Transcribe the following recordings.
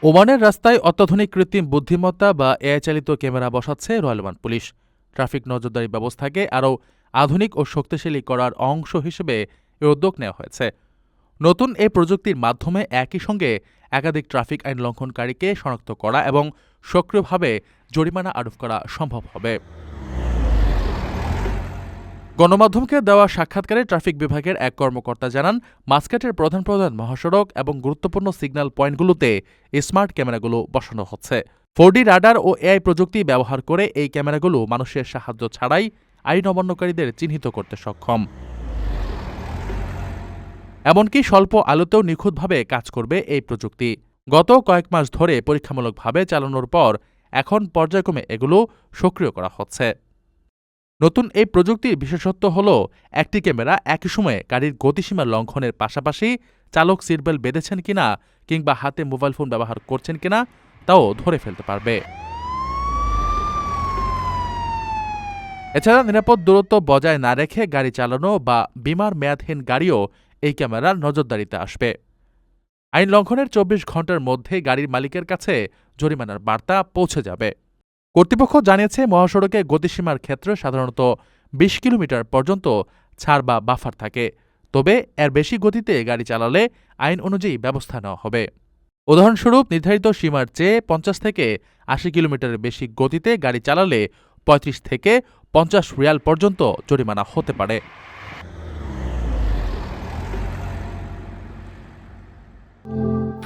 ওমানের রাস্তায় অত্যাধুনিক কৃত্রিম বুদ্ধিমত্তা বা এআই চালিত ক্যামেরা বসাচ্ছে রয়্যাল ওমান পুলিশ। ট্রাফিক নজরদারি ব্যবস্থাকে আরও আধুনিক ও শক্তিশালী করার অংশ হিসেবে এ উদ্যোগ নেওয়া হয়েছে। নতুন এই প্রযুক্তির মাধ্যমে একই সঙ্গে একাধিক ট্রাফিক আইন লঙ্ঘনকারীকে শনাক্ত করা এবং সক্রিয়ভাবে জরিমানা আরোপ করা সম্ভব হবে। গণমাধ্যমকে দেওয়া সাক্ষাৎকারে ট্রাফিক বিভাগের এক কর্মকর্তা জানান, মাস্কেটের প্রধান প্রধান মহাসড়ক এবং গুরুত্বপূর্ণ সিগন্যাল পয়েন্টগুলোতে স্মার্ট ক্যামেরাগুলো বসানো হচ্ছে। 4D রাডার ও এআই প্রযুক্তি ব্যবহার করে এই ক্যামেরাগুলো মানুষের সাহায্য ছাড়াই আইন অমান্যকারীদের চিহ্নিত করতে সক্ষম। এমনকি স্বল্প আলোতেও নিখুঁতভাবে কাজ করবে এই প্রযুক্তি। গত কয়েক মাস ধরে পরীক্ষামূলকভাবে চালানোর পর এখন পর্যায়ক্রমে এগুলো সক্রিয় করা হচ্ছে। নতুন এই প্রযুক্তির বিশেষত্ব হল, একটি ক্যামেরা একই সময়ে গাড়ির গতিসীমা লঙ্ঘনের পাশাপাশি চালক সিটবেল্ট বেঁধেছেন কিনা কিংবা হাতে মোবাইল ফোন ব্যবহার করছেন কিনা তাও ধরে ফেলতে পারবে। এছাড়া নিরাপদ দূরত্ব বজায় না রেখে গাড়ি চালানো বা বিমার মেয়াদহীন গাড়িও এই ক্যামেরার নজরদারিতে আসবে। আইন লঙ্ঘনের 24 ঘণ্টার মধ্যে গাড়ির মালিকের কাছে জরিমানার বার্তা পৌঁছে যাবে। কর্তৃপক্ষ জানিয়েছে, মহাসড়কে গতিসীমার ক্ষেত্রে সাধারণত 20 কিলোমিটার পর্যন্ত ছাড় বা বাফার থাকে, তবে এর বেশি গতিতে গাড়ি চালালে আইন অনুযায়ী ব্যবস্থা নেওয়া হবে। উদাহরণস্বরূপ, নির্ধারিত সীমার চেয়ে 50 থেকে 80 কিলোমিটারের বেশি গতিতে গাড়ি চালালে 35 থেকে 50 রিয়াল পর্যন্ত জরিমানা হতে পারে।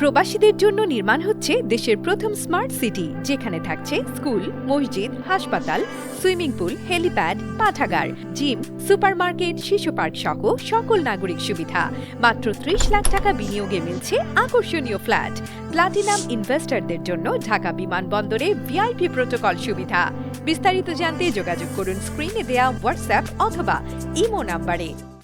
প্রবাসীদের জন্য নির্মাণ হচ্ছে দেশের প্রথম স্মার্ট সিটি, যেখানে থাকছে স্কুল, মসজিদ, হাসপাতাল, সুইমিং পুল, হেলিপ্যাড, পাঠাগার, জিম, সুপারমার্কেট, শিশু পার্ক সহ সকল নাগরিক সুবিধা। মাত্র 30 লাখ টাকা বিনিয়োগে মিলছে আকর্ষণীয় ফ্ল্যাট। প্লাটিনাম ইনভেস্টরদের জন্য ঢাকা বিমানবন্দরে ভিআইপি প্রোটোকল সুবিধা। বিস্তারিত জানতে যোগাযোগ করুন স্ক্রিনে দেয়া হোয়াটসঅ্যাপ অথবা ইমো নাম্বারে।